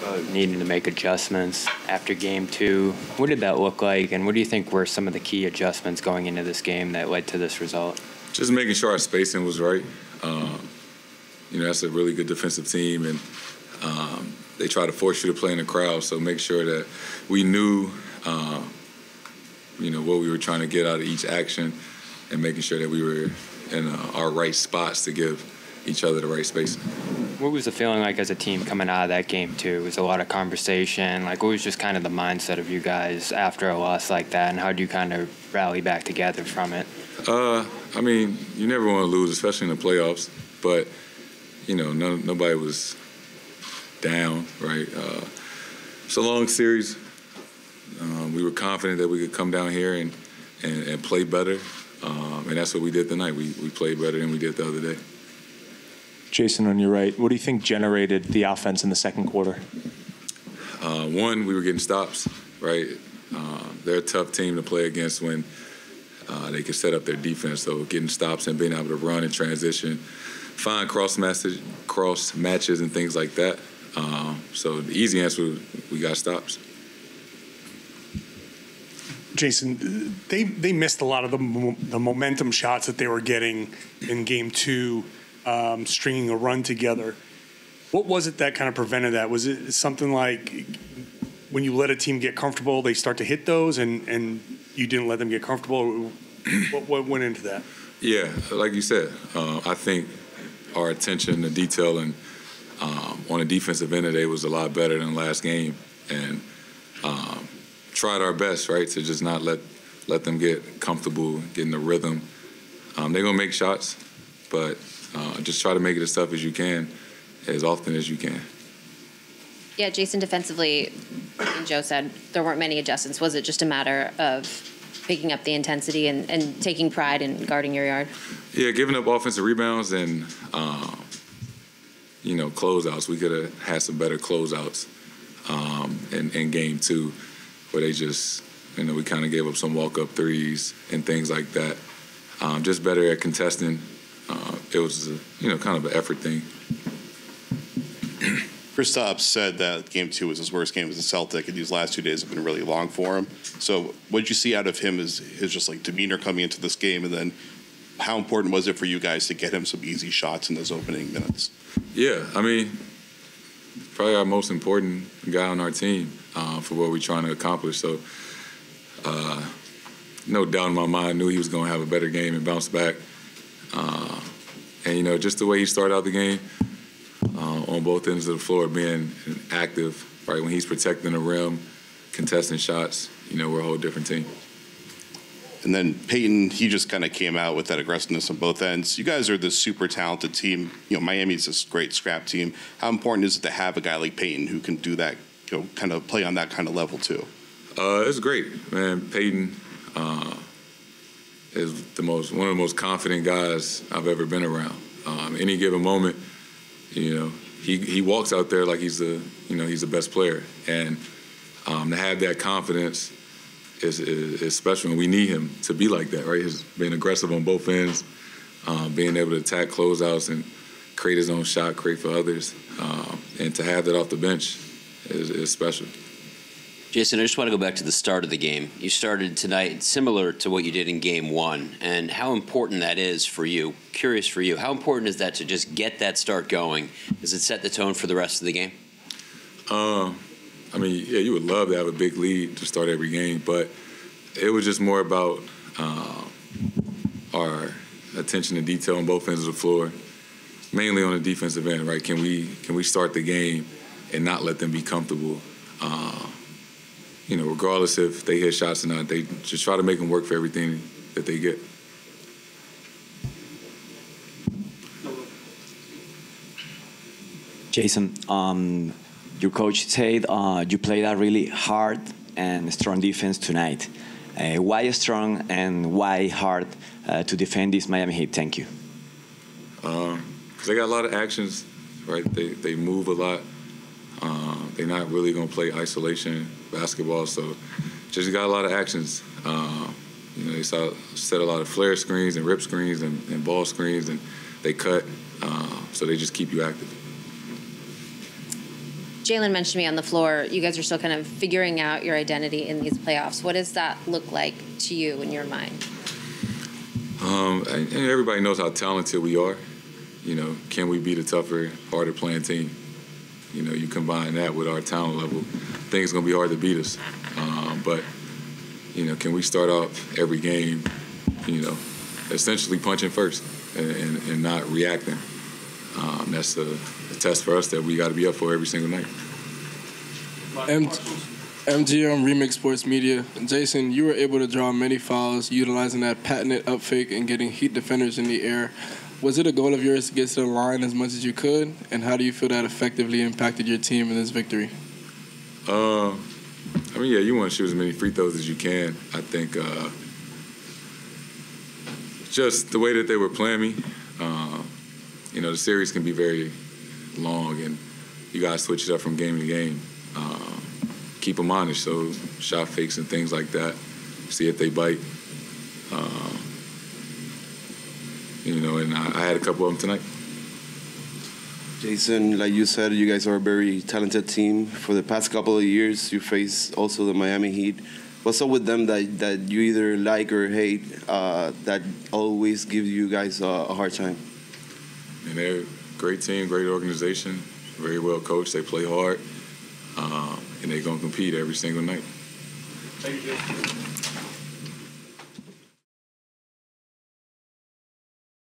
about needing to make adjustments after game two. What did that look like, and what do you think were some of the key adjustments going into this game that led to this result? Just making sure our spacing was right. That's a really good defensive team, and they try to force you to play in the crowd, so make sure that we knew, what we were trying to get out of each action and making sure that we were in our right spots to give each other the right spacing. What was the feeling like as a team coming out of that game, too? Was a lot of conversation? What was just kind of the mindset of you guys after a loss like that, and how do you kind of rally back together from it? You never want to lose, especially in the playoffs, but, nobody was down, right? It's a long series. We were confident that we could come down here and play better, and that's what we did tonight. We played better than we did the other day. Jayson, on your right, what do you think generated the offense in the second quarter? One, we were getting stops, right? They're a tough team to play against when they can set up their defense. So getting stops and being able to run and transition, find cross matches and things like that. So the easy answer was we got stops. Jayson, they missed a lot of the momentum shots that they were getting in game two, stringing a run together. What was it that kind of prevented that? Was it something like when you let a team get comfortable, they start to hit those, and you didn't let them get comfortable? What went into that? Yeah, like you said, I think our attention to detail and on the defensive end today was a lot better than last game, and tried our best, right, to just not let them get comfortable, get in the rhythm. They're gonna make shots, but just try to make it as tough as you can, as often as you can. Yeah, Jayson, defensively, and Joe said there weren't many adjustments. Was it just a matter of picking up the intensity and taking pride in guarding your yard? Yeah, giving up offensive rebounds and, closeouts. We could have had some better closeouts in game two, where they just, we kind of gave up some walk-up threes and things like that. Just better at contesting. It was, kind of an effort thing. Kristaps said that game two was his worst game as a Celtic, and these last 2 days have been really long for him. So what did you see out of him is his just demeanor coming into this game, and then how important was it for you guys to get him some easy shots in those opening minutes? Yeah, probably our most important guy on our team for what we're trying to accomplish. So no doubt in my mind, I knew he was going to have a better game and bounce back. And, just the way he started out the game, on both ends of the floor, being active, right? When he's protecting the rim, contesting shots, we're a whole different team. And then Peyton, he just kind of came out with that aggressiveness on both ends. You guys are this super talented team. Miami's this great scrap team. How important is it to have a guy like Peyton who can do that, kind of play on that kind of level too? It's great, man. Peyton is one of the most confident guys I've ever been around. Any given moment, he walks out there like he's the best player, and to have that confidence is special, and we need him to be like that, right? He's being aggressive on both ends, being able to attack closeouts and create his own shot, create for others, and to have that off the bench is special. Jayson, I just want to go back to the start of the game. You started tonight similar to what you did in game one, and how important that is for you. Curious for you, how important is that to just get that start going? Does it set the tone for the rest of the game? You would love to have a big lead to start every game, but it was just more about our attention to detail on both ends of the floor, mainly on the defensive end, right? Can we start the game and not let them be comfortable? Regardless if they hit shots or not, they just try to make them work for everything that they get. Jayson, your coach said you played a really hard and strong defense tonight. Why strong and why hard to defend this Miami Heat? Thank you. Because they got a lot of actions, right? They move a lot. They're not really going to play isolation basketball, so just got a lot of actions. They set a lot of flare screens and rip screens and ball screens, and they cut, so they just keep you active. Jalen mentioned to me on the floor, you guys are still kind of figuring out your identity in these playoffs. What does that look like to you in your mind? And everybody knows how talented we are. You know, can we beat a tougher, harder playing team? You know, you combine that with our talent level, I think it's going to be hard to beat us. But, you know, can we start off every game, you know, essentially punching first and not reacting? That's a test for us that we got to be up for every single night. MGM Remix Sports Media. Jayson, you were able to draw many fouls utilizing that patented up fake and getting Heat defenders in the air. Was it a goal of yours to get to the line as much as you could? And how do you feel that effectively impacted your team in this victory? I mean, yeah, you want to shoot as many free throws as you can. I think just the way that they were playing me, you know, the series can be very long, and you got to switch it up from game to game. Keep them honest, so shot fakes and things like that, see if they bite. You know, and I had a couple of them tonight. Jayson, like you said, you guys are a very talented team. For the past couple of years, you face also the Miami Heat. What's up with them that you either like or hate that always give you guys a hard time? And they're a great team, great organization, very well coached. They play hard, and they're going to compete every single night. Thank you.